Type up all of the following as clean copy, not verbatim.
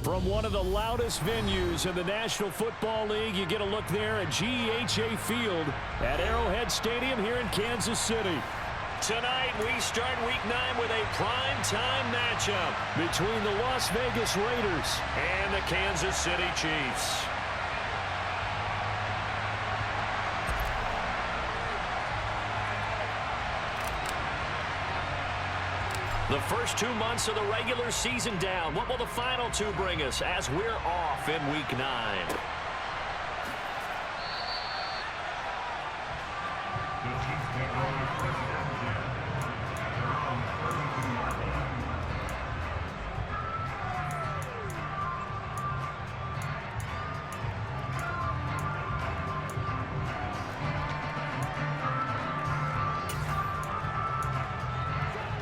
From one of the loudest venues in the National Football League, you get a look there at GEHA Field at Arrowhead Stadium here in Kansas City. Tonight, we start Week 9 with a prime-time matchup between the Las Vegas Raiders and the Kansas City Chiefs. The first 2 months of the regular season down. What will the final 2 bring us as we're off in Week 9?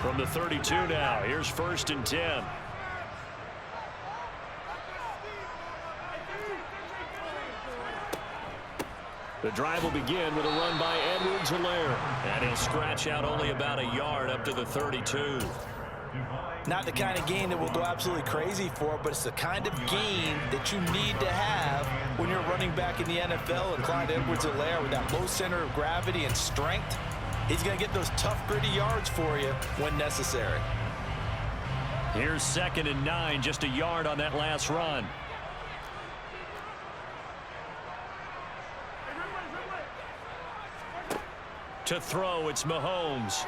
From the 32 now, here's 1st and 10. The drive will begin with a run by Edwards-Helaire. And he'll scratch out only about a yard up to the 32. Not the kind of game that we'll go absolutely crazy for, but it's the kind of game that you need to have when you're running back in the NFL. And Clyde Edwards-Helaire, with that low center of gravity and strength, he's going to get those tough, gritty yards for you when necessary. Here's 2nd and 9, just a yard on that last run. To throw, it's Mahomes.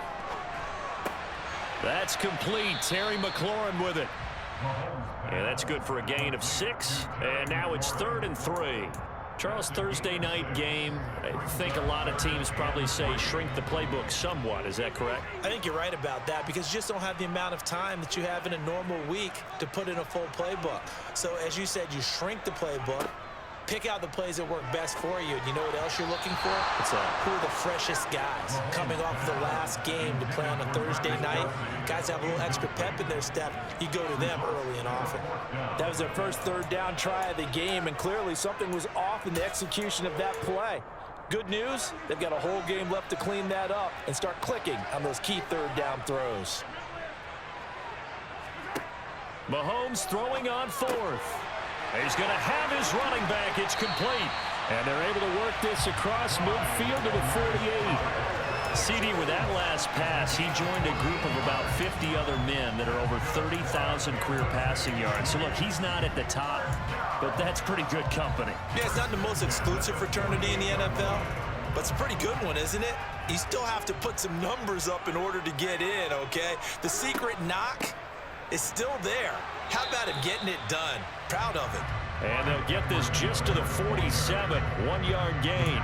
That's complete. Terry McLaurin with it. Yeah, that's good for a gain of 6. And now it's 3rd and 3. Charles, Thursday night game, I think a lot of teams probably say shrink the playbook somewhat. Is that correct? I think you're right about that because you just don't have the amount of time that you have in a normal week to put in a full playbook. So as you said, you shrink the playbook, pick out the plays that work best for you. And you know what else you're looking for? What's that? Who are the freshest guys coming off the last game to play on a Thursday night? Guys have a little extra pep in their step. You go to them early and often. That was their first 3rd down try of the game, and clearly something was off in the execution of that play. Good news, they've got a whole game left to clean that up and start clicking on those key 3rd down throws. Mahomes throwing on 4th. He's going to have his running back. It's complete. And they're able to work this across midfield to the 48. CD, with that last pass, he joined a group of about 50 other men that are over 30,000 career passing yards. So, look, he's not at the top, but that's pretty good company. Yeah, it's not the most exclusive fraternity in the NFL, but it's a pretty good one, isn't it? You still have to put some numbers up in order to get in, okay? The secret knock is still there. How about him getting it done? Proud of it. And they'll get this just to the 47, 1-yard gain.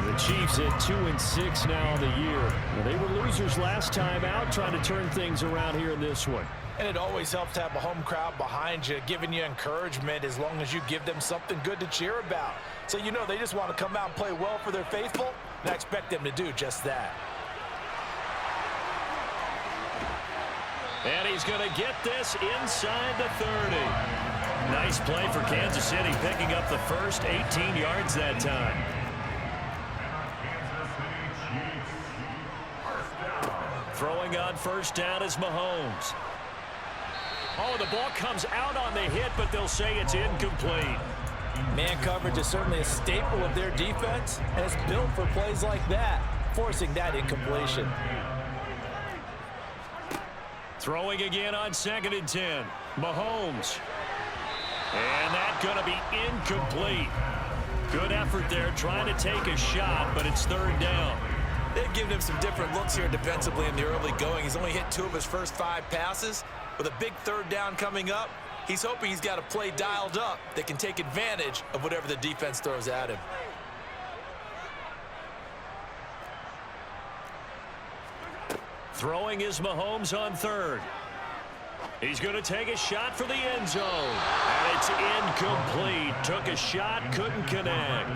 The Chiefs at 2-6 now on the year. Well, they were losers last time out, trying to turn things around here in this one. And it always helps to have a home crowd behind you, giving you encouragement as long as you give them something good to cheer about. So you know they just want to come out and play well for their faithful, and I expect them to do just that. And he's going to get this inside the 30. Nice play for Kansas City, picking up the first 18 yards that time. Throwing on 1st down is Mahomes. Oh, the ball comes out on the hit, but they'll say it's incomplete. Man coverage is certainly a staple of their defense, and it's built for plays like that, forcing that incompletion. Throwing again on 2nd and 10. Mahomes. And that's going to be incomplete. Good effort there trying to take a shot, but it's 3rd down. They've given him some different looks here defensively in the early going. He's only hit 2 of his first 5 passes. With a big 3rd down coming up, he's hoping he's got a play dialed up that can take advantage of whatever the defense throws at him. Throwing is Mahomes on 3rd. He's going to take a shot for the end zone. And it's incomplete. Took a shot, couldn't connect.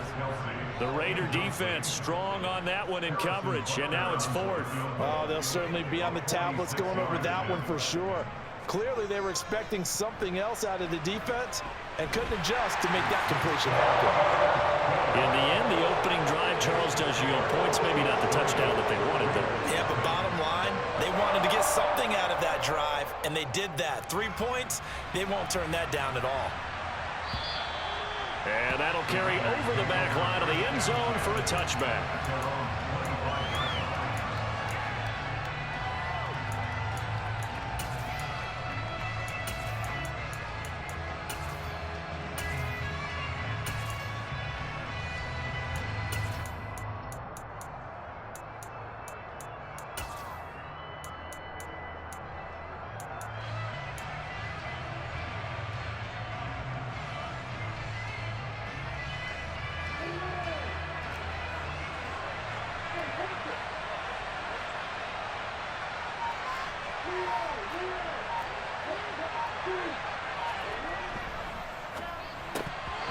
The Raider defense strong on that one in coverage, and now it's 4th. Oh, they'll certainly be on the tablets going over that one for sure. Clearly, they were expecting something else out of the defense and couldn't adjust to make that completion happen. In the end, the opening drive, Charles, does yield points. Maybe not the touchdown that they wanted, though. Yeah, but bottom line, they wanted to get something out of that drive, and they did that. 3 points, they won't turn that down at all. And that'll carry over the back line of the end zone for a touchback.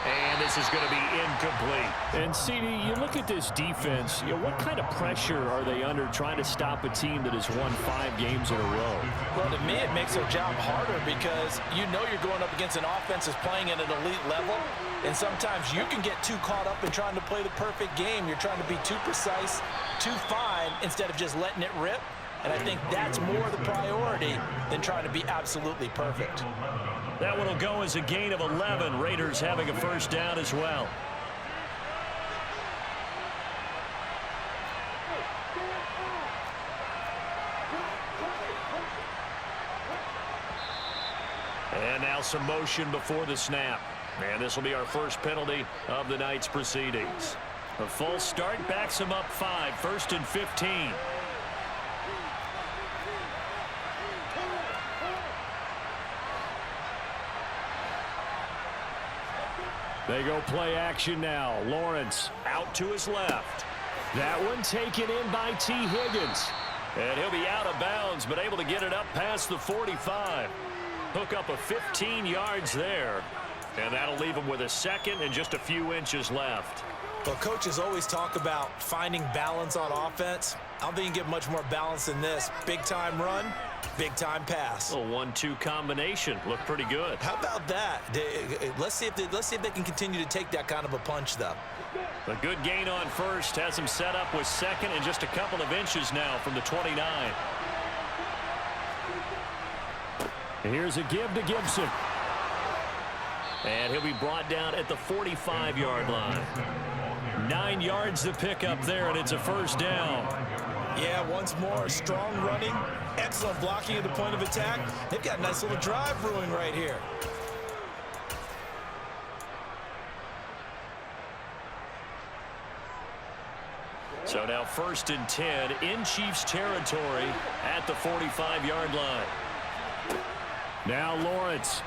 And this is going to be incomplete. And, CD, you look at this defense, what kind of pressure are they under trying to stop a team that has won 5 games in a row? Well, to me, it makes their job harder because you know you're going up against an offense that's playing at an elite level, and sometimes you can get too caught up in trying to play the perfect game. You're trying to be too precise, too fine, instead of just letting it rip. And I think that's more the priority than trying to be absolutely perfect. That one will go as a gain of 11. Raiders having a first down as well. And now some motion before the snap. And this will be our first penalty of the night's proceedings. A false start backs him up 5, 1st and 15. They go play action now. Lawrence out to his left. That one taken in by T. Higgins. And he'll be out of bounds, but able to get it up past the 45. Hook up of 15 yards there. And that'll leave him with a second and just a few inches left. Well, coaches always talk about finding balance on offense. I don't think you can get much more balance than this. Big-time run, big-time pass. A 1-2 combination. Looked pretty good. How about that? Let's see if they can continue to take that kind of a punch, though. A good gain on first. Has him set up with second and just a couple of inches now from the 29. And here's a give to Gibson. And he'll be brought down at the 45-yard line. 9 yards to pick up there, and it's a first down. Yeah, once more, strong running, excellent blocking at the point of attack. They've got a nice little drive brewing right here. So now 1st and 10 in Chiefs territory at the 45-yard line. Now Lawrence.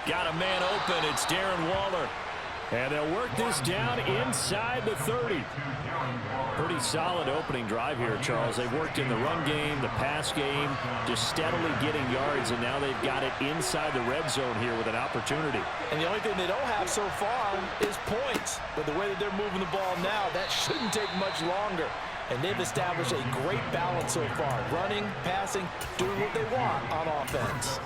Got a man open. It's Darren Waller. And they'll work this down inside the 30. Pretty solid opening drive here, Charles. They've worked in the run game, the pass game, just steadily getting yards, and now they've got it inside the red zone here with an opportunity. And the only thing they don't have so far is points. But the way that they're moving the ball now, that shouldn't take much longer. And they've established a great balance so far. Running, passing, doing what they want on offense.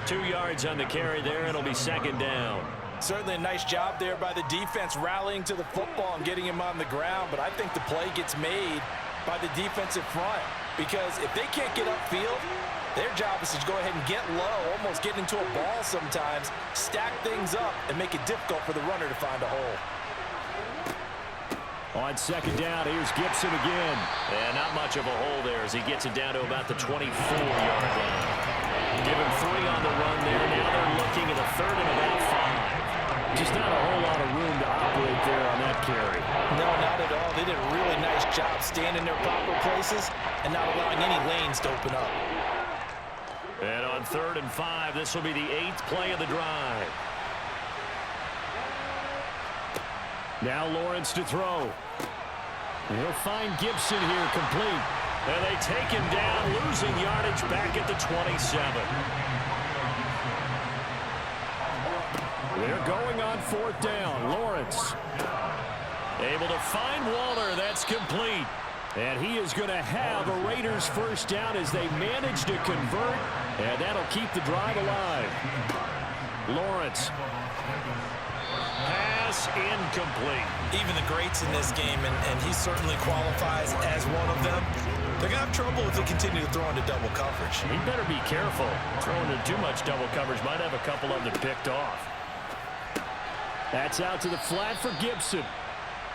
2 yards on the carry there. It'll be second down. Certainly a nice job there by the defense rallying to the football and getting him on the ground. But I think the play gets made by the defensive front. Because if they can't get upfield, their job is to go ahead and get low, almost get into a ball sometimes, stack things up, and make it difficult for the runner to find a hole. On second down, here's Gibson again. And not much of a hole there as he gets it down to about the 24-yard line. Give him 3 on the run there. Now they're looking at a 3rd and about 5. Just not a whole lot of room to operate there on that carry. No, not at all. They did a really nice job staying in their proper places and not allowing any lanes to open up. And on 3rd and 5, this will be the 8th play of the drive. Now Lawrence to throw. And he'll find Gibson here complete. And they take him down, losing yardage back at the 27. They're going on 4th down. Lawrence able to find Waller. That's complete. And he is going to have a Raiders first down as they manage to convert. And that'll keep the drive alive. Lawrence. Pass incomplete. Even the greats in this game, and he certainly qualifies as one of them, They're going to have trouble if they continue to throw into double coverage. He better be careful. Throwing into too much double coverage might have a couple of them picked off. That's out to the flat for Gibson.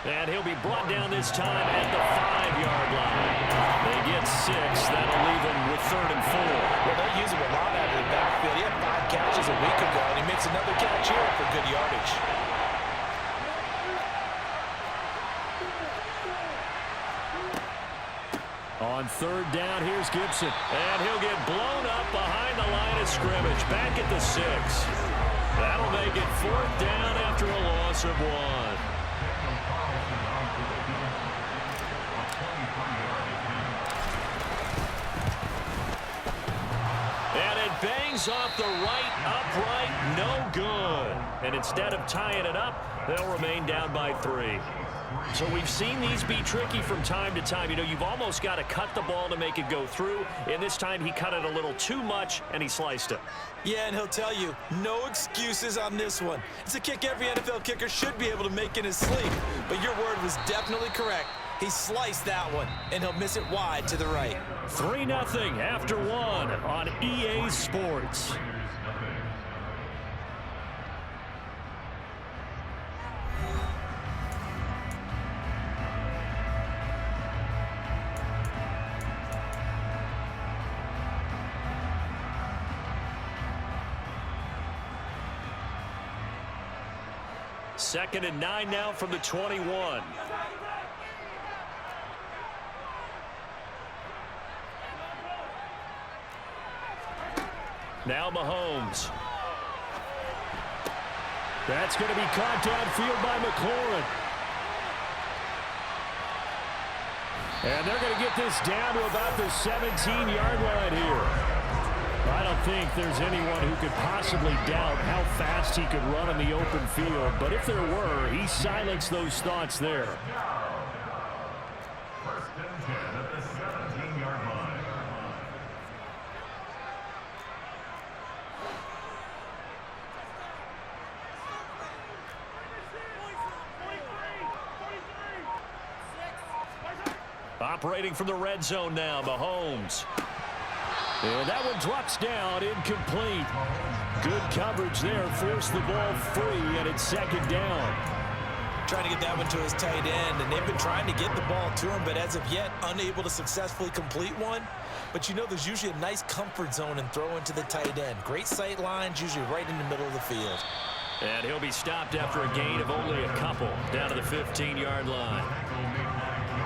And he'll be brought down this time at the 5-yard line. They get 6. That'll leave him with 3rd and 4. Well, they'll use him a lot out of the backfield. He had 5 catches a week ago, and he makes another catch here for good yardage. On 3rd down, here's Gibson. And he'll get blown up behind the line of scrimmage. Back at the 6. That'll make it 4th down after a loss of 1. And it bangs off the right upright, no good. And instead of tying it up, they'll remain down by 3. So we've seen these be tricky from time to time. You know, you've almost got to cut the ball to make it go through. And this time he cut it a little too much, and he sliced it. Yeah, and he'll tell you, no excuses on this one. It's a kick every NFL kicker should be able to make in his sleep. But your word was definitely correct. He sliced that one, and he'll miss it wide to the right. 3-0 after 1 on EA Sports. Second and 9 now from the 21. Now Mahomes. That's going to be caught downfield by McLaurin. And they're going to get this down to about the 17-yard line here. I don't think there's anyone who could possibly doubt how fast he could run in the open field. But if there were, he silenced those thoughts there. First and 10 at the 17-yard line. Operating from the red zone now, Mahomes. And that one drops down, incomplete. Good coverage there, forced the ball free, and it's 2nd down. Trying to get that one to his tight end, and they've been trying to get the ball to him, but as of yet, unable to successfully complete one. But you know, there's usually a nice comfort zone and throw into the tight end. Great sight lines, usually right in the middle of the field. And he'll be stopped after a gain of only a couple, down to the 15-yard line.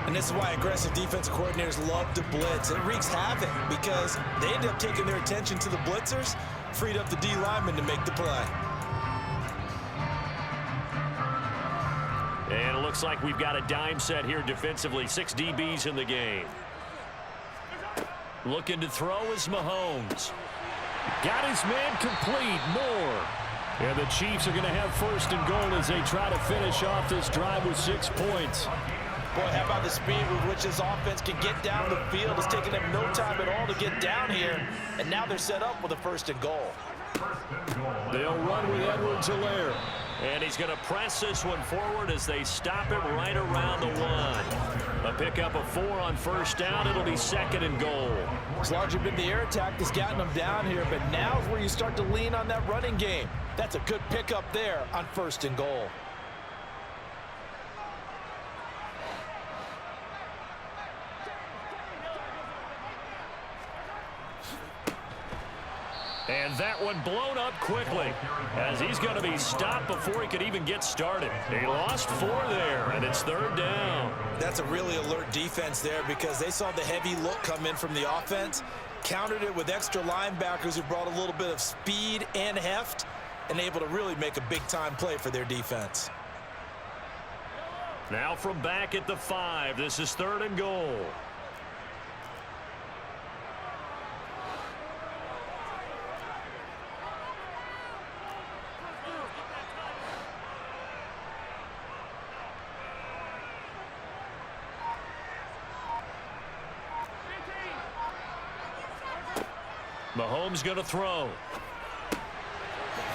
And this is why aggressive defensive coordinators love to blitz. It wreaks havoc because they end up taking their attention to the blitzers, freed up the D lineman to make the play. And it looks like we've got a dime set here defensively. 6 DBs in the game. Looking to throw is Mahomes. Got his man complete. Moore. And the Chiefs are going to have 1st and goal as they try to finish off this drive with 6 points. Boy, how about the speed with which this offense can get down the field? It's taken them no time at all to get down here. And now they're set up with a 1st and goal. They'll run with Edwards-Helaire. And he's going to press this one forward as they stop it right around the 1. A pickup of 4 on 1st down. It'll be 2nd and goal. It's largely been the air attack that's gotten them down here, but now is where you start to lean on that running game. That's a good pickup there on 1st and goal. And that one blown up quickly as he's going to be stopped before he could even get started. He lost 4 there, and it's 3rd down. That's a really alert defense there because they saw the heavy look come in from the offense, countered it with extra linebackers who brought a little bit of speed and heft, and able to really make a big-time play for their defense. Now from back at the 5, this is 3rd and goal. Mahomes going to throw.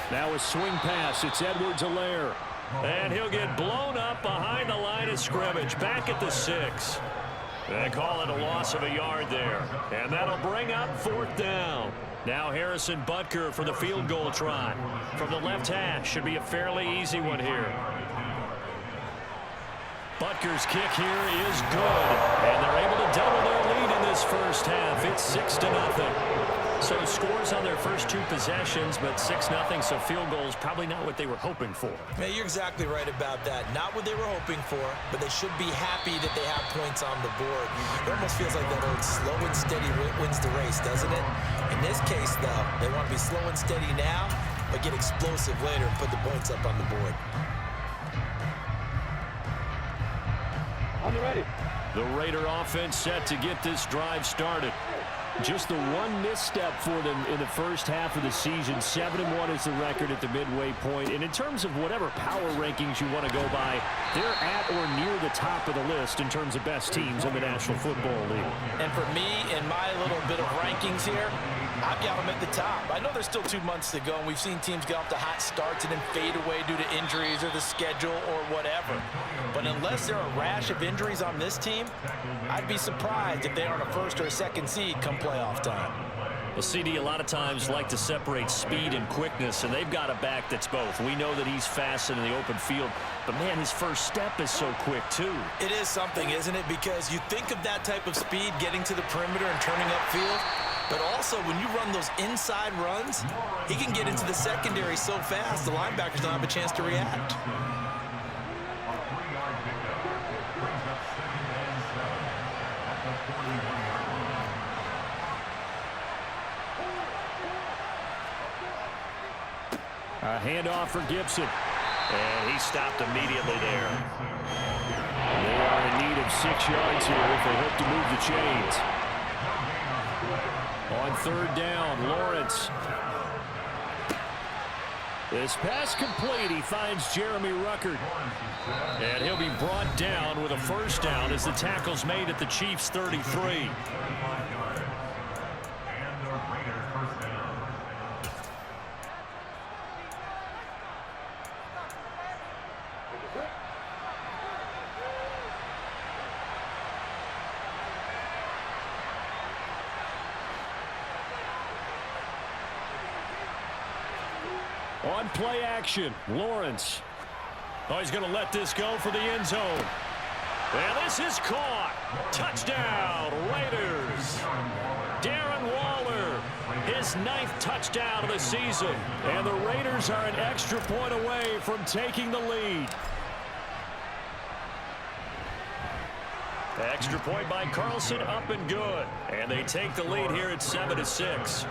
Now a swing pass. It's Edwards-Helaire. And he'll get blown up behind the line of scrimmage. Back at the 6. They call it a loss of a yard there. And that'll bring up 4th down. Now Harrison Butker for the field goal try. From the left hash, should be a fairly easy one here. Butker's kick here is good. And they're able to double their lead in this first half. It's 6-0. So scores on their first 2 possessions, but 6-0, so field goals probably not what they were hoping for. Yeah, you're exactly right about that. Not what they were hoping for, but they should be happy that they have points on the board. It almost feels like that old slow and steady wins the race, doesn't it? In this case, though, they want to be slow and steady now, but get explosive later and put the points up on the board. On the ready. The Raider offense set to get this drive started. Just the one misstep for them in the first half of the season. 7-1 is the record at the midway point. And in terms of whatever power rankings you want to go by, they're at or near the top of the list in terms of best teams in the National Football League. And for me, in my little bit of rankings here, I've got them at the top. I know there's still 2 months to go, and we've seen teams get off to hot starts and then fade away due to injuries or the schedule or whatever. But unless there are a rash of injuries on this team, I'd be surprised if they aren't a 1st or a 2nd seed come playoff time. Well, CD, a lot of times like to separate speed and quickness, and they've got a back that's both. We know that he's fast in the open field, but, man, his first step is so quick, too. It is something, isn't it? Because you think of that type of speed getting to the perimeter and turning upfield, but also when you run those inside runs, he can get into the secondary so fast the linebackers don't have a chance to react. A handoff for Gibson. And he stopped immediately there. They are in need of 6 yards here if they hope to move the chains. On 3rd down, Lawrence. This pass complete. He finds Jeremy Ruckert. And he'll be brought down with a 1st down as the tackle's made at the Chiefs' 33. On play action, Lawrence. Oh, he's going to let this go for the end zone. And this is caught. Touchdown, Raiders. Darren Waller, his 9th touchdown of the season. And the Raiders are an extra point away from taking the lead. Extra point by Carlson, up and good. And they take the lead here at 7-6.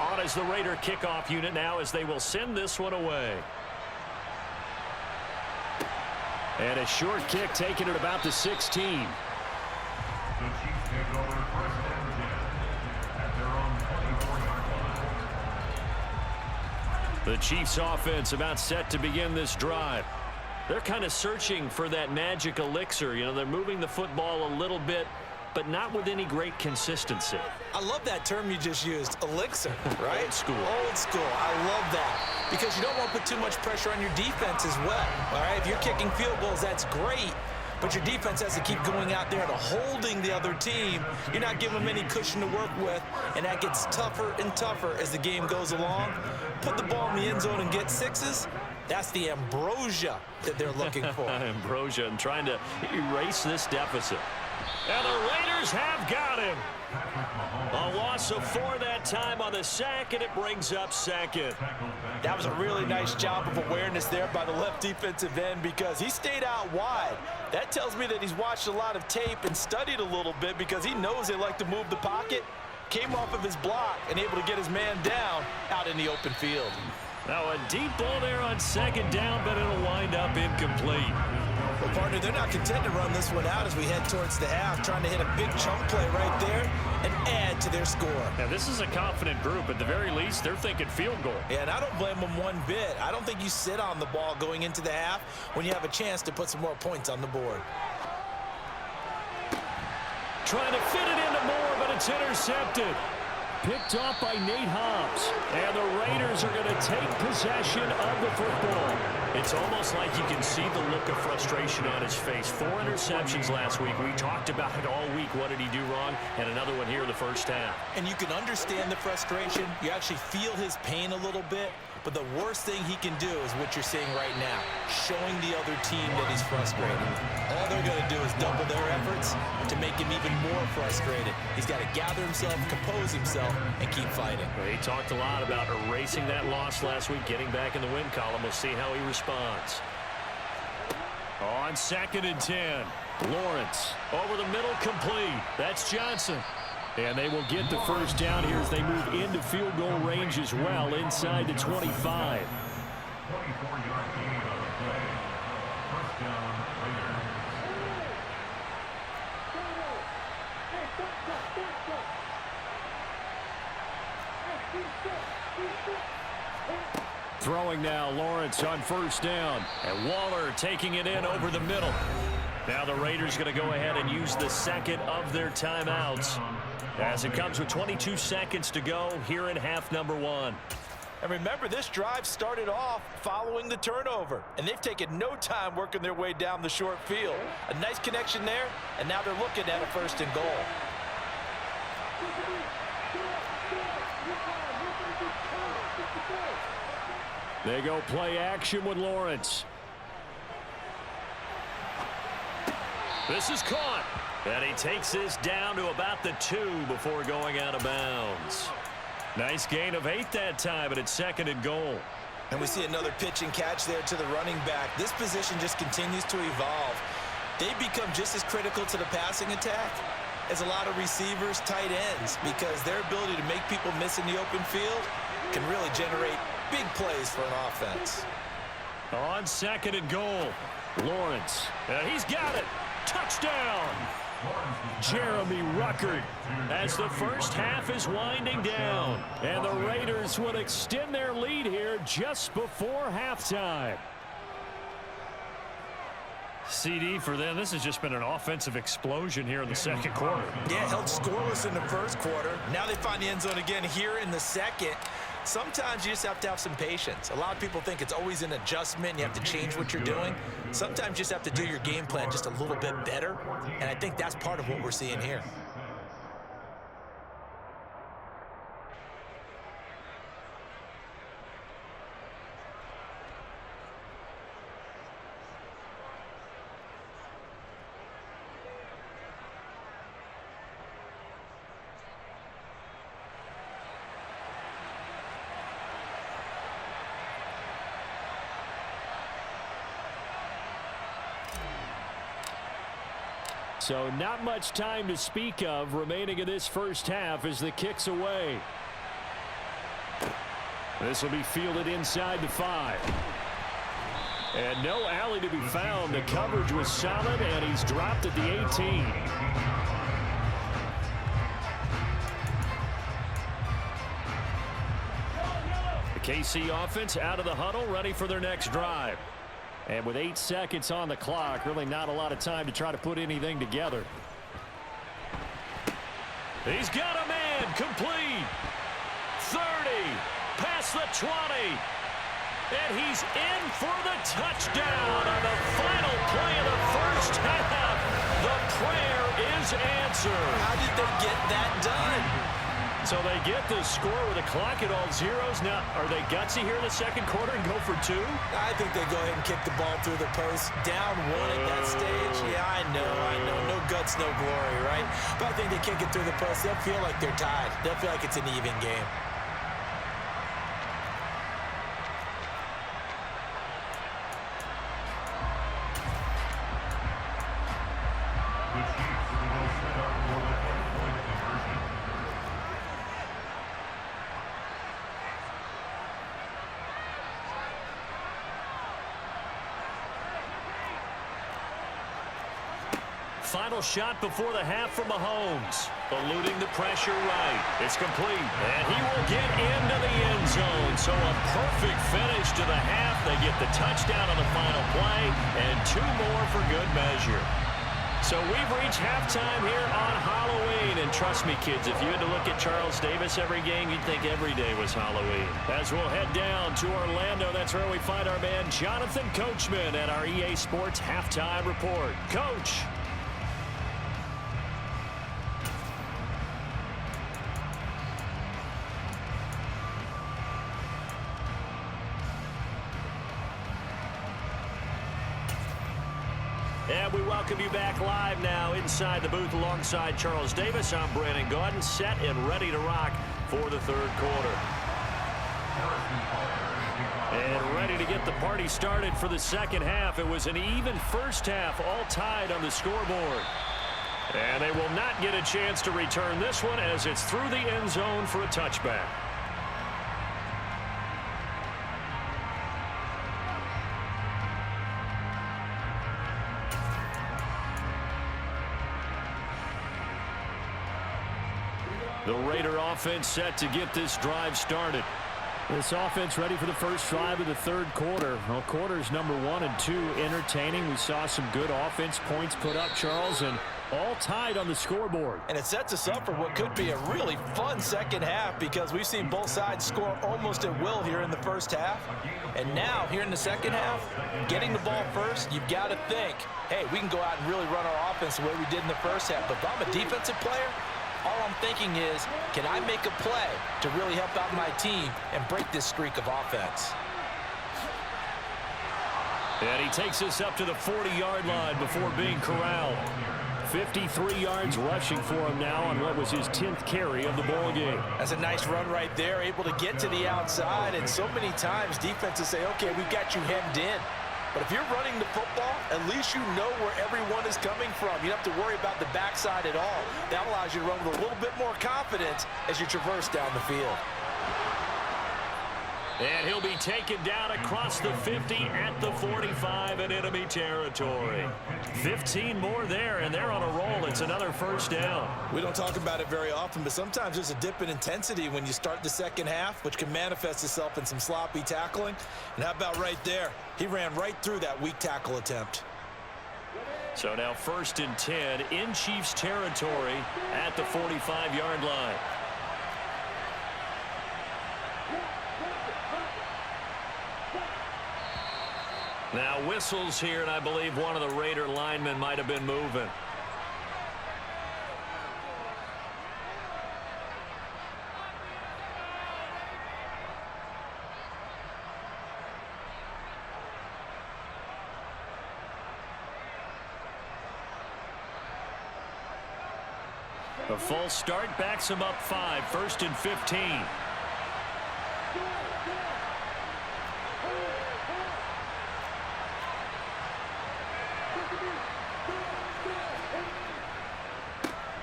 On is the Raider kickoff unit now as they will send this one away. And a short kick taken at about the 16. The Chiefs take over 1st and 10 at their own 24-yard line. The Chiefs offense about set to begin this drive. They're kind of searching for that magic elixir. You know, they're moving the football a little bit, but not with any great consistency. I love that term you just used, elixir, right? Old school. Old school. I love that because you don't want to put too much pressure on your defense as well. All right, if you're kicking field goals, that's great, but your defense has to keep going out there and holding the other team. You're not giving them any cushion to work with, and that gets tougher and tougher as the game goes along. Put the ball in the end zone and get 6s. That's the ambrosia that they're looking for. Ambrosia and trying to erase this deficit. And the Raiders have got him. A loss of 4 that time on the sack, and it brings up 2nd. That was a really nice job of awareness there by the left defensive end because he stayed out wide. That tells me that he's watched a lot of tape and studied a little bit because he knows they like to move the pocket, came off of his block, and able to get his man down out in the open field. Now a deep ball there on 2nd down, but it'll wind up incomplete. Well, partner, they're not content to run this one out as we head towards the half, trying to hit a big chunk play right there and add to their score. Now, this is a confident group. At the very least, they're thinking field goal. Yeah, and I don't blame them one bit. I don't think you sit on the ball going into the half when you have a chance to put some more points on the board. Trying to fit it into Moore, but it's intercepted. picked off by Nate Hobbs. And the Raiders are going to take possession of the football. It's almost like you can see the look of frustration on his face. 4 interceptions last week. We talked about it all week. What did he do wrong? And another one here in the first half. And you can understand the frustration. You actually feel his pain a little bit. But the worst thing he can do is what you're seeing right now, showing the other team that he's frustrated. All they're going to do is double their efforts to make him even more frustrated. He's got to gather himself, compose himself, and keep fighting. Well, he talked a lot about erasing that loss last week, getting back in the win column. We'll see how he responds. On 2nd and 10, Lawrence over the middle, complete. That's Johnson. And they will get the first down here as they move into field goal range as well, inside the 25. 24-yard gain on the play. First down, Raiders. Throwing now, Lawrence on first down. And Waller taking it in over the middle. Now the Raiders going to go ahead and use the second of their timeouts as it comes with 22 seconds to go here in half number 1. And remember, this drive started off following the turnover, and they've taken no time working their way down the short field. A nice connection there, and now they're looking at a 1st and goal. They go play action with Lawrence. This is caught. And he takes this down to about the 2 before going out of bounds. Nice gain of 8 that time, but it's 2nd and goal. And we see another pitch and catch there to the running back. This position just continues to evolve. They become just as critical to the passing attack as a lot of receivers, tight ends, because their ability to make people miss in the open field can really generate big plays for an offense. On 2nd and goal, Lawrence. And he's got it. Touchdown. Jeremy Ruckert as the first half is winding down. And the Raiders will extend their lead here just before halftime. CD for them, this has just been an offensive explosion here in the 2nd quarter. Yeah, held scoreless in the 1st quarter. Now they find the end zone again here in the 2nd. Sometimes you just have to have some patience. A lot of people think it's always an adjustment. You have to change what you're doing. Sometimes you just have to do your game plan just a little bit better. And I think that's part of what we're seeing here. So not much time to speak of remaining in this first half as the kick's away. This will be fielded inside the 5. And no alley to be found. The coverage was solid, and he's dropped at the 18. The KC offense out of the huddle, ready for their next drive. And with 8 seconds on the clock, really not a lot of time to try to put anything together. He's got a man, complete. 30, past the 20. And he's in for the touchdown on the final play of the first half. The prayer is answered. How did they get that done? So they get the score with a clock at all zeros. Now, are they gutsy here in the 2nd quarter and go for 2? I think they go ahead and kick the ball through the post. Down 1 at that stage. Yeah, I know. No guts, no glory, right? But I think they kick it through the post. They'll feel like they're tied. They'll feel like it's an even game. Final shot before the half from Mahomes. Eluding the pressure right. It's complete. And he will get into the end zone. So a perfect finish to the half. They get the touchdown on the final play. And 2 more for good measure. So we've reached halftime here on Halloween. Halloween, and trust me, kids, if you had to look at Charles Davis every game, you'd think every day was Halloween. As we'll head down to Orlando, that's where we find our man Jonathan Coachman at our EA Sports Halftime Report. Coach. And we welcome you back live now inside the booth alongside Charles Davis. I'm Brandon Gaudin, set and ready to rock for the third quarter. And ready to get the party started for the second half. It was an even first half, all tied on the scoreboard. And they will not get a chance to return this one as it's through the end zone for a touchback. The Raider offense set to get this drive started. This offense ready for the first drive of the third quarter. Well, quarters number 1 and 2 entertaining. We saw some good offense points put up, Charles, and all tied on the scoreboard. And it sets us up for what could be a really fun second half because we've seen both sides score almost at will here in the first half. And now, here in the second half, getting the ball first, you've got to think, hey, we can go out and really run our offense the way we did in the first half. But if I'm a defensive player, all I'm thinking is, can I make a play to really help out my team and break this streak of offense? And he takes us up to the 40-yard line before being corralled. 53 yards rushing for him now on what was his 10th carry of the ball game. That's a nice run right there, able to get to the outside. And so many times defenses say, okay, we've got you hemmed in. But if you're running the football, at least you know where everyone is coming from. You don't have to worry about the backside at all. That allows you to run with a little bit more confidence as you traverse down the field. And he'll be taken down across the 50 at the 45 in enemy territory. 15 more there, and they're on a roll. It's another first down. We don't talk about it very often, but sometimes there's a dip in intensity when you start the second half, which can manifest itself in some sloppy tackling. And how about right there? He ran right through that weak tackle attempt. So now 1st and 10 in Chiefs territory at the 45-yard line. Now whistles here, and I believe one of the Raider linemen might have been moving. A false start backs him up 5, 1st and 15.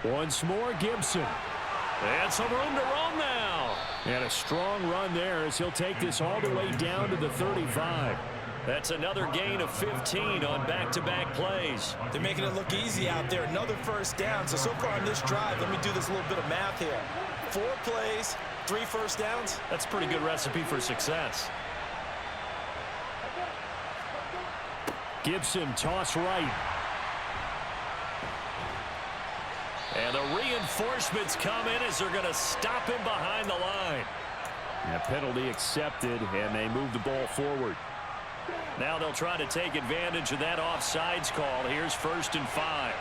Once more, Gibson. And some room to roam now. And a strong run there as he'll take this all the way down to the 35. That's another gain of 15 on back-to-back plays. They're making it look easy out there. Another first down. So far on this drive, let me do this little bit of math here. 4 plays, 3 first downs. That's a pretty good recipe for success. Gibson toss right. And the reinforcements come in as they're going to stop him behind the line. And a penalty accepted, and they move the ball forward. Now they'll try to take advantage of that offsides call. Here's 1st and 5.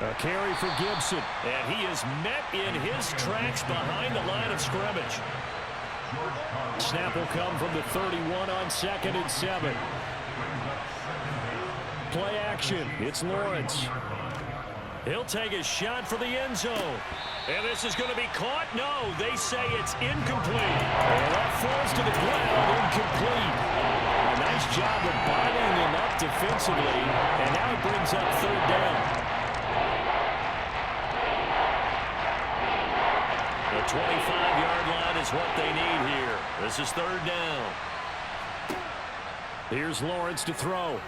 A carry for Gibson, and he is met in his tracks behind the line of scrimmage. Snap will come from the 31 on 2nd and 7. Play action. It's Lawrence. He'll take a shot for the end zone. And this is going to be caught. No, they say it's incomplete. And that falls to the ground, incomplete. A nice job of bottling him up defensively. And now it brings up 3rd down. The 25-yard line is what they need here. This is 3rd down. Here's Lawrence to throw.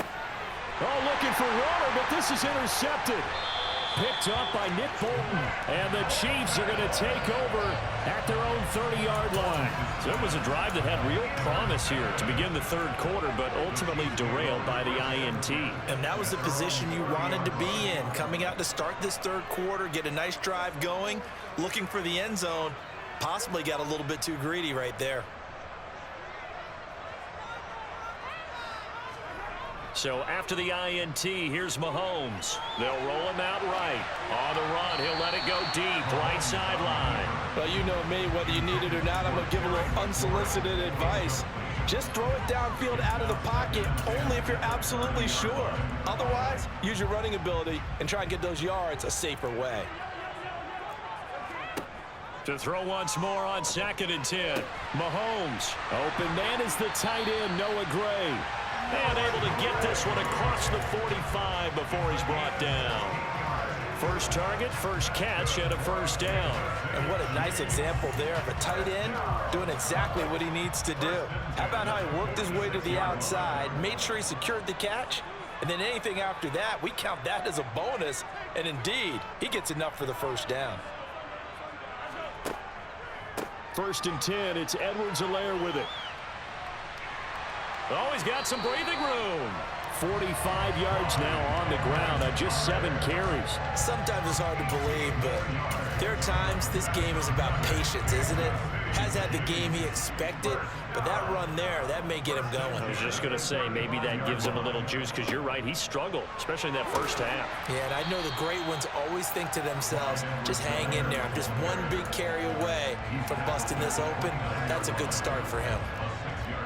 Oh, looking for water, but this is intercepted. picked up by Nick Bolton. And the Chiefs are going to take over at their own 30-yard line. So it was a drive that had real promise here to begin the third quarter, but ultimately derailed by the INT. And that was the position you wanted to be in. Coming out to start this third quarter, get a nice drive going, looking for the end zone. Possibly got a little bit too greedy right there. So after the INT, here's Mahomes. They'll roll him out right. On the run, he'll let it go deep, right sideline. Well, you know me, whether you need it or not, I'm going to give a little unsolicited advice. Just throw it downfield out of the pocket, only if you're absolutely sure. Otherwise, use your running ability and try and get those yards a safer way. To throw once more on 2nd and 10. Mahomes. Open man is the tight end, Noah Gray. And able to get this one across the 45 before he's brought down. First target, first catch, and a first down. And what a nice example there of a tight end doing exactly what he needs to do. How about how he worked his way to the outside, made sure he secured the catch, and then anything after that, we count that as a bonus. And indeed, he gets enough for the first down. 1st and 10, it's Edwards-Helaire with it. Oh, he's got some breathing room. 45 yards now on the ground on just 7 carries. Sometimes it's hard to believe, but there are times this game is about patience, isn't it? Has had the game he expected, but that run there, that may get him going. I was just going to say, maybe that gives him a little juice, because you're right, he struggled, especially in that first half. Yeah, and I know the great ones always think to themselves, just hang in there. I'm just one big carry away from busting this open. That's a good start for him.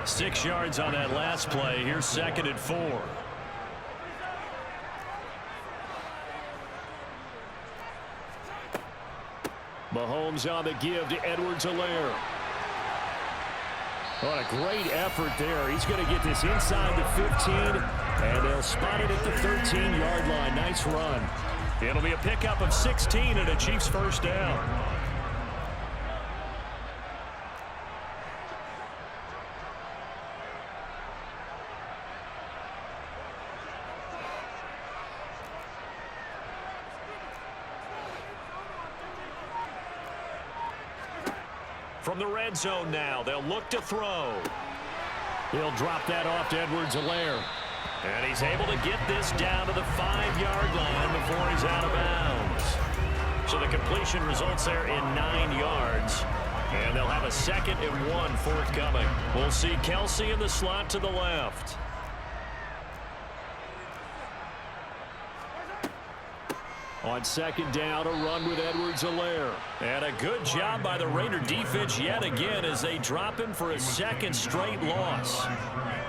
6 yards on that last play. Here's 2nd and 4. Mahomes on the give to Edwards-Helaire. What a great effort there. He's going to get this inside the 15, and they'll spot it at the 13-yard line. Nice run. It'll be a pickup of 16 and a Chiefs first down. From the red zone now, they'll look to throw. He'll drop that off to Edwards-Helaire. And he's able to get this down to the 5-yard line before he's out of bounds. So the completion results there in 9 yards. And they'll have a 2nd and 1 forthcoming. We'll see Kelsey in the slot to the left. On 2nd down, a run with Edwards-Helaire. And a good job by the Raider defense yet again as they drop him for a 2nd straight loss.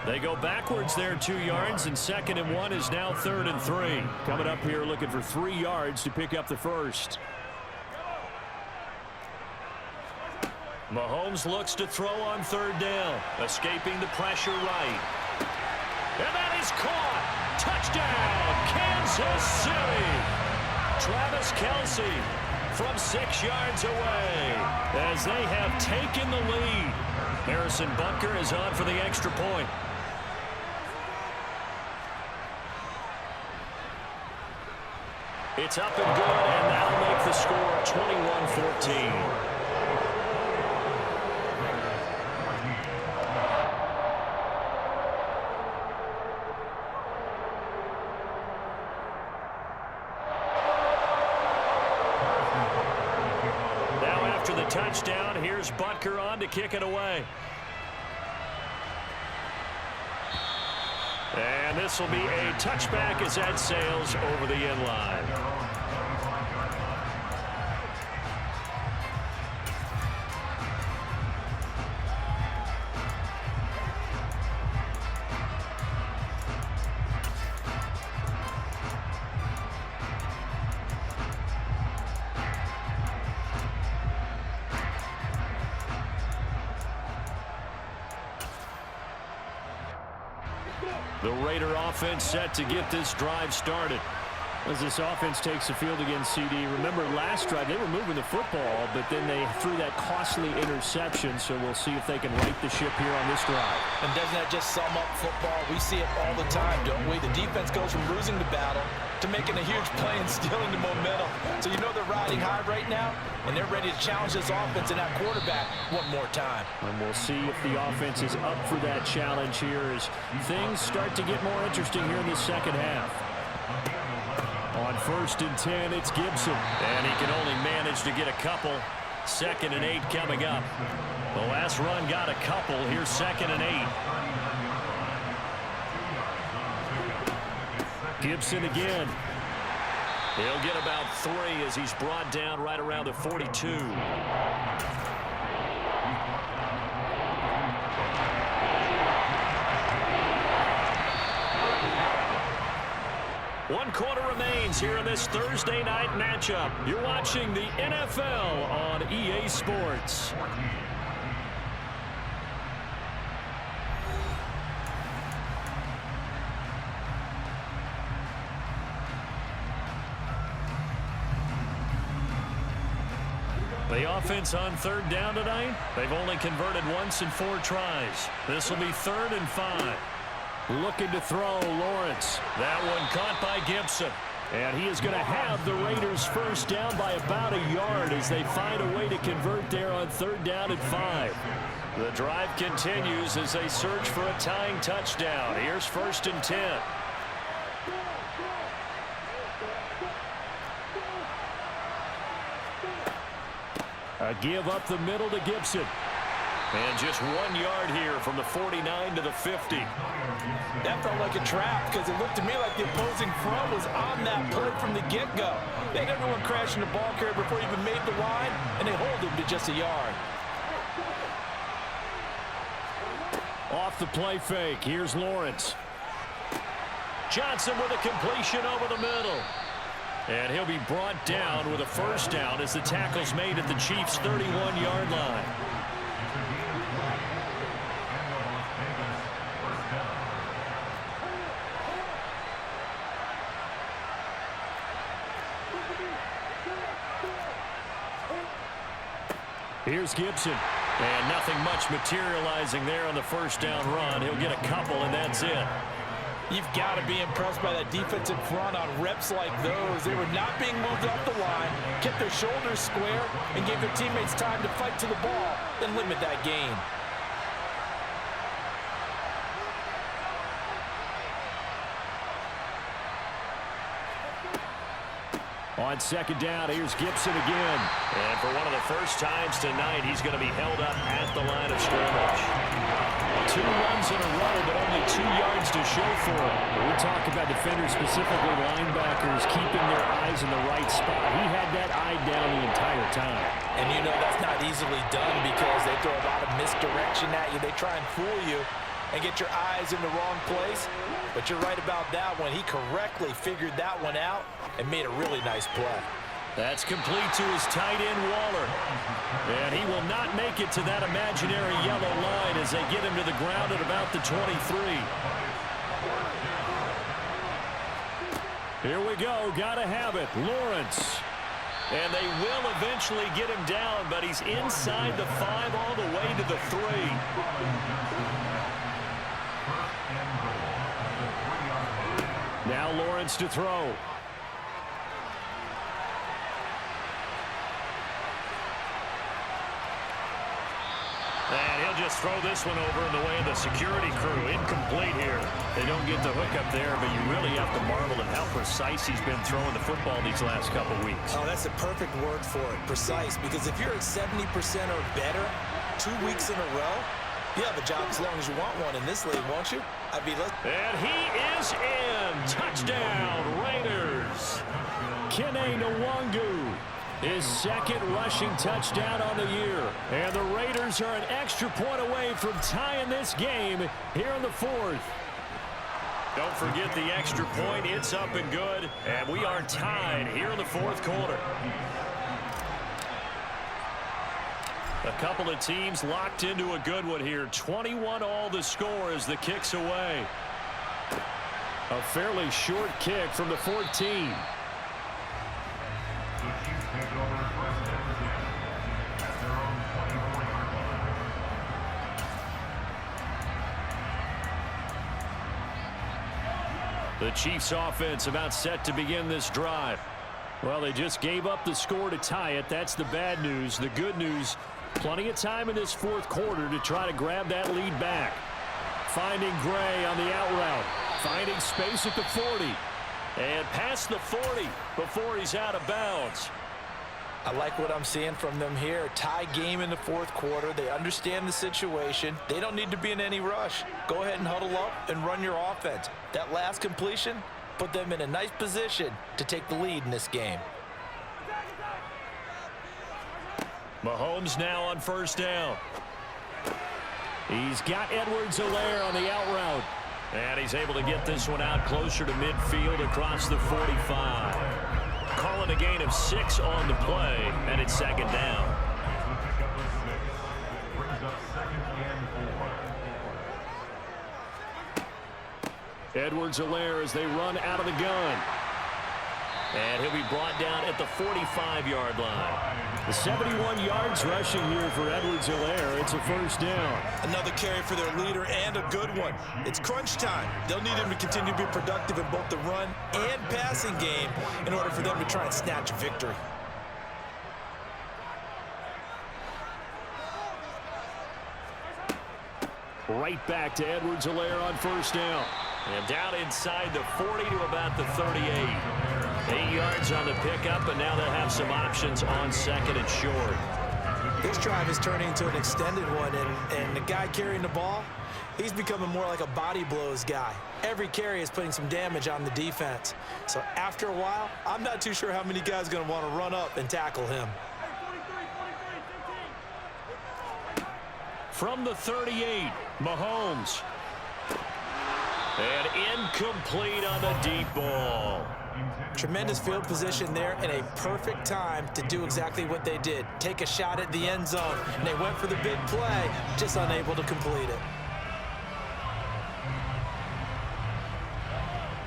They go backwards there 2 yards, and 2nd and 1 is now 3rd and 3. Coming up here looking for 3 yards to pick up the first. Mahomes looks to throw on 3rd down, escaping the pressure right. And that is caught. Touchdown, Kansas City. Travis Kelsey from 6 yards away as they have taken the lead. Harrison Butker is on for the extra point. It's up and good, and that'll make the score 21-14. Touchdown. Here's Butker on to kick it away. And this will be a touchback as that sails over the end line. The Raider offense set to get this drive started. As this offense takes the field against CD, remember last drive they were moving the football, but then they threw that costly interception, so we'll see if they can right the ship here on this drive. And doesn't that just sum up football? We see it all the time, don't we? The defense goes from losing the battle to making a huge play and stealing the momentum. So you know they're riding high right now, and they're ready to challenge this offense and that quarterback one more time. And we'll see if the offense is up for that challenge here as things start to get more interesting here in the second half. On 1st and 10, it's Gibson. And he can only manage to get a couple. 2nd and 8 coming up. The last run got a couple. Here's 2nd and 8. Gibson again. He'll get about 3 as he's brought down right around the 42. One quarter remains here in this Thursday night matchup. You're watching the NFL on EA Sports. The offense on 3rd down tonight, they've only converted once in 4 tries. This will be 3rd and 5. Looking to throw, Lawrence. That one caught by Gibson. And he is going to have the Raiders first down by about a yard as they find a way to convert there on 3rd down and 5. The drive continues as they search for a tying touchdown. Here's 1st and 10. A give up the middle to Gibson. And just 1 yard here from the 49 to the 50. That felt like a trap because it looked to me like the opposing front was on that play from the get-go. They had everyone crashing the ball carrier before he even made the line, and they hold him to just a yard. Off the play fake, here's Lawrence. Johnson with a completion over the middle. And he'll be brought down with a first down as the tackle's made at the Chiefs' 31-yard line. Here's Gibson. And nothing much materializing there on the first down run. He'll get a couple, and that's it. You've got to be impressed by that defensive front on reps like those. They were not being moved off the line, kept their shoulders square, and gave their teammates time to fight to the ball, then limit that gain. On 2nd down, here's Gibson again. And for one of the first times tonight, he's going to be held up at the line of scrimmage. 2 runs in a row, but only 2 yards to show for it. We talk about defenders, specifically linebackers, keeping their eyes in the right spot. He had that eye down the entire time. And you know that's not easily done because they throw a lot of misdirection at you. They try and fool you and get your eyes in the wrong place. But you're right about that one. He correctly figured that one out and made a really nice play. That's complete to his tight end, Waller. And he will not make it to that imaginary yellow line as they get him to the ground at about the 23. Here we go. Gotta have it. Lawrence. And they will eventually get him down, but he's inside the 5 all the way to the 3. Now Lawrence to throw. And he'll just throw this one over in the way of the security crew. Incomplete here. They don't get the hook up there, but you really have to marvel at how precise he's been throwing the football these last couple weeks. Oh, that's the perfect word for it, precise. Because if you're at 70% or better 2 weeks in a row, you have a job as long as you want one in this league, won't you? And he is in. Touchdown, Raiders. Kene Nwangu. His 2nd rushing touchdown on the year. And the Raiders are an extra point away from tying this game here in the 4th. Don't forget the extra point. It's up and good. And we are tied here in the 4th quarter. A couple of teams locked into a good one here. 21 all the score as the kick's away. A fairly short kick from the 14. The Chiefs take over first and 10 at their own 24-yard line. The Chiefs offense about set to begin this drive. Well, they just gave up the score to tie it. That's the bad news. The good news, plenty of time in this fourth quarter to try to grab that lead back. Finding Gray on the out route. Finding space at the 40. And past the 40 before he's out of bounds. I like what I'm seeing from them here. Tie game in the fourth quarter. They understand the situation. They don't need to be in any rush. Go ahead and huddle up and run your offense. That last completion put them in a nice position to take the lead in this game. Mahomes now on first down. He's got Edwards-Helaire on the out route. And he's able to get this one out closer to midfield across the 45. Calling a gain of 6 on the play, and it's second down. Brings up second and 4. Edwards-Helaire as they run out of the gun. And he'll be brought down at the 45-yard line. The 71 yards rushing here for Edwards-Helaire. It's a first down. Another carry for their leader and a good one. It's crunch time. They'll need him to continue to be productive in both the run and passing game in order for them to try and snatch a victory. Right back to Edwards-Helaire on first down. And down inside the 40 to about the 38. 8 yards on the pickup, and now they'll have some options on second and short. This drive is turning into an extended one, and the guy carrying the ball, he's becoming more like a body blows guy. Every carry is putting some damage on the defense. So after a while, I'm not too sure how many guys are going to want to run up and tackle him. From the 38, Mahomes. And incomplete on the deep ball. Tremendous field position there and a perfect time to do exactly what they did. Take a shot at the end zone, and they went for the big play, just unable to complete it.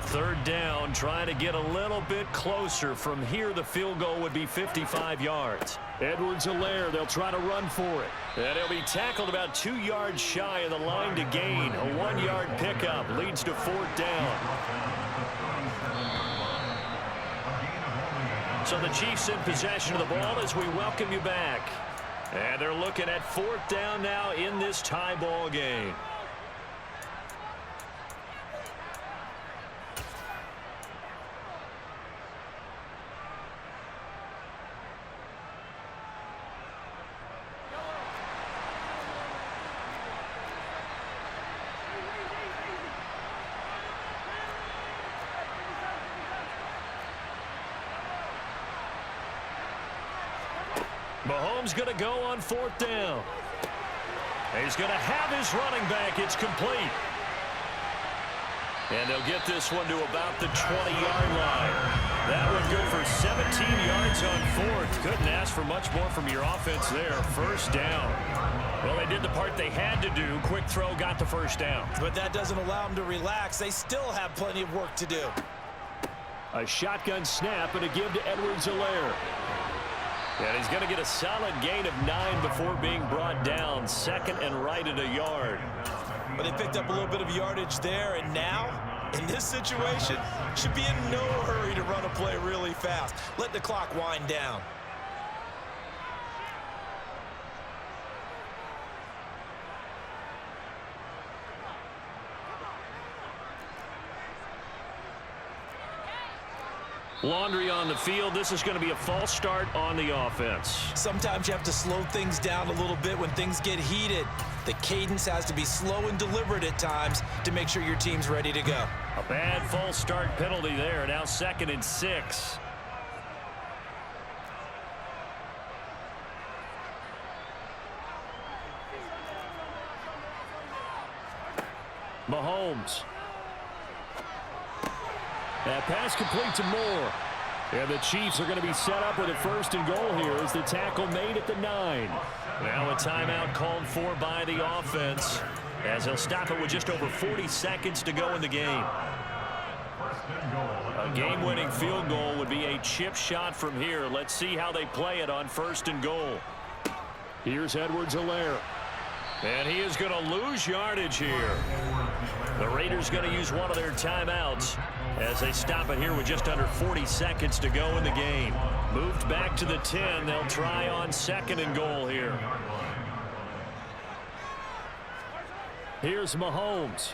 Third down, trying to get a little bit closer. From here, the field goal would be 55 yards. Edwards-Helaire, they'll try to run for it. And he'll be tackled about 2 yards shy of the line to gain. A 1-yard pickup leads to fourth down. So the Chiefs in possession of the ball as we welcome you back. And they're looking at fourth down now in this tie ball game. Mahomes going to go on fourth down. He's going to have his running back. It's complete. And they'll get this one to about the 20-yard line. That would go for 17 yards on fourth. Couldn't ask for much more from your offense there. First down. Well, they did the part they had to do. Quick throw got the first down. But that doesn't allow them to relax. They still have plenty of work to do. A shotgun snap and a give to Edwards-Helaire. And he's going to get a solid gain of 9 before being brought down. Second and right at a yard. But they picked up a little bit of yardage there, and now, in this situation, should be in no hurry to run a play really fast. Let the clock wind down. Laundry on the field. This is going to be a false start on the offense. Sometimes you have to slow things down a little bit when things get heated. The cadence has to be slow and deliberate at times to make sure your team's ready to go. A bad false start penalty there. Now second and 6. Mahomes. That pass complete to Moore. And the Chiefs are going to be set up with a first and goal here as the tackle made at the 9. Now a timeout called for by the offense as they'll stop it with just over 40 seconds to go in the game. first and goal. A game-winning field goal would be a chip shot from here. Let's see how they play it on first and goal. Here's Edwards-Helaire. And he is going to lose yardage here. The Raiders going to use one of their timeouts as they stop it here with just under 40 seconds to go in the game. Moved back to the 10. They'll try on second and goal here. Here's Mahomes.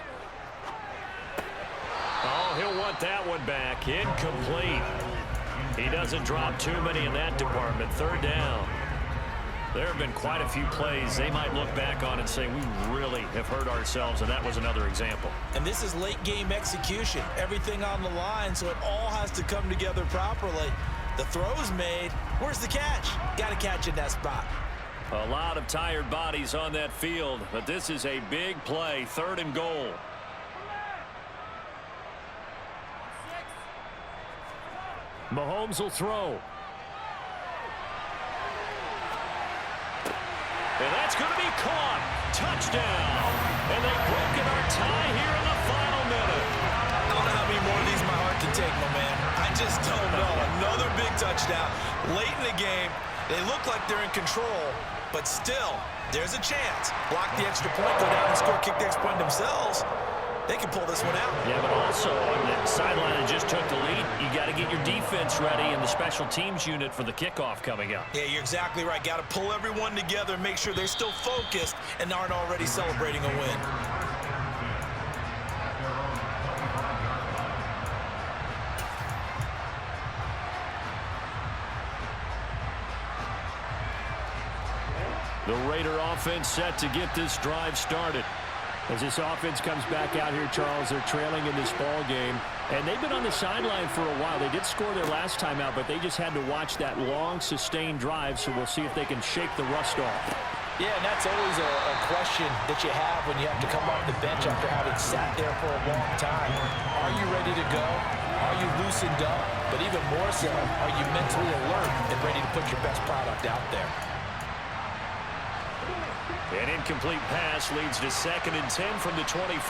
Oh, he'll want that one back. Incomplete. He doesn't drop too many in that department. Third down. There have been quite a few plays they might look back on and say, we really have hurt ourselves, and that was another example. And this is late game execution. Everything on the line, so it all has to come together properly. The throw's made. Where's the catch? Got to catch in that spot. A lot of tired bodies on that field, but this is a big play. Third and goal. Mahomes will throw. And that's going to be caught. Touchdown. And they've broken our tie here in the final minute. I don't know how many more of these my heart can take, my man. I just don't know. Another big touchdown. Late in the game, they look like they're in control, but still, there's a chance. Block the extra point, go down and score, kick the extra point themselves. They can pull this one out. Yeah, but also on the sideline that just took the lead, you got to get your defense ready and the special teams unit for the kickoff coming up. Yeah, you're exactly right. Got to pull everyone together and make sure they're still focused and aren't already celebrating a win. The Raider offense set to get this drive started. As this offense comes back out here, Charles, they're trailing in this ball game. And they've been on the sideline for a while. They did score their last time out, but they just had to watch that long, sustained drive, so we'll see if they can shake the rust off. Yeah, and that's always a question that you have when you have to come off the bench after having sat there for a long time. Are you ready to go? Are you loosened up? But even more so, are you mentally alert and ready to put your best product out there? An incomplete pass leads to 2nd and 10 from the 25.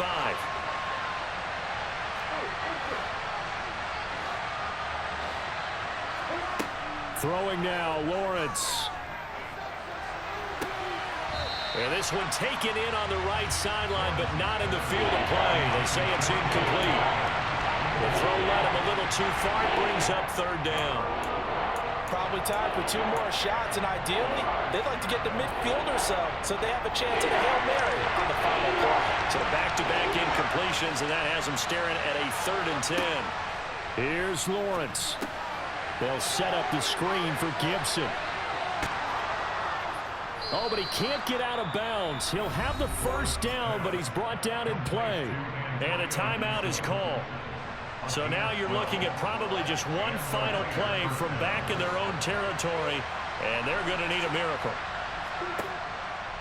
Throwing now, Lawrence. And this one taken in on the right sideline, but not in the field of play. They say it's incomplete. The throw led him a little too far. It brings up third down. Probably time for 2 more shots, and ideally, they'd like to get to midfield or so they have a chance at a Hail Mary on the final play. So back-to-back incompletions, and that has them staring at a 3rd and 10. Here's Lawrence. They'll set up the screen for Gibson. Oh, but he can't get out of bounds. He'll have the first down, but he's brought down in play. And a timeout is called. So now you're looking at probably just one final play from back in their own territory, and they're going to need a miracle.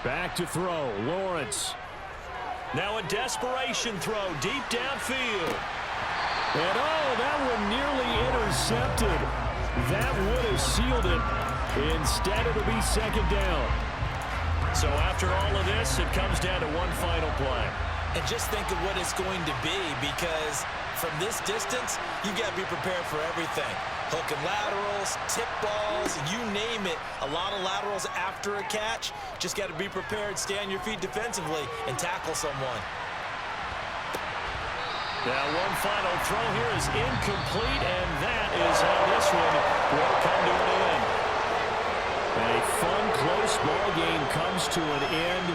Back to throw, Lawrence. Now a desperation throw deep downfield. And oh, that one nearly intercepted. That would have sealed it. Instead, it'll be 2nd down. So after all of this, it comes down to one final play. And just think of what it's going to be, because from this distance, you've got to be prepared for everything. Hook and laterals, tip balls, you name it. A lot of laterals after a catch. Just got to be prepared, stay on your feet defensively, and tackle someone. Now one final throw here is incomplete, and that is how this one will come to an end. And a fun, close ball game comes to an end.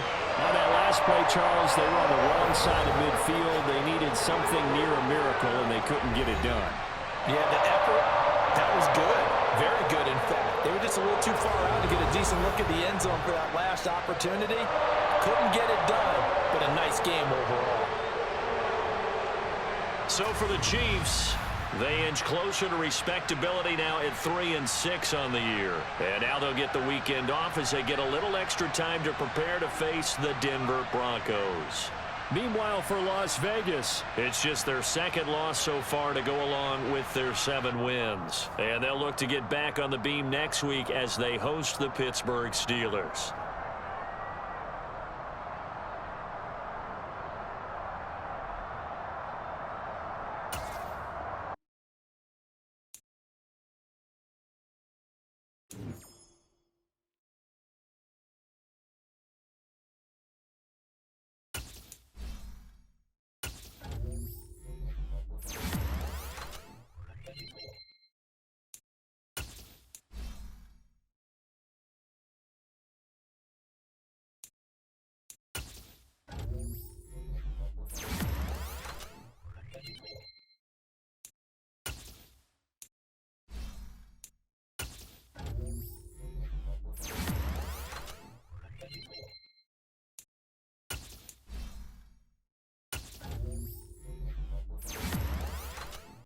On that last play, Charles, they were on the wrong side of midfield. They needed something near a miracle, and they couldn't get it done. Yeah, the effort, that was good. Very good, in fact. They were just a little too far out to get a decent look at the end zone for that last opportunity. Couldn't get it done, but a nice game overall. So for the Chiefs, they inch closer to respectability now at 3-6 on the year. And now they'll get the weekend off as they get a little extra time to prepare to face the Denver Broncos. Meanwhile, for Las Vegas, it's just their 2nd loss so far to go along with their 7 wins. And they'll look to get back on the beam next week as they host the Pittsburgh Steelers.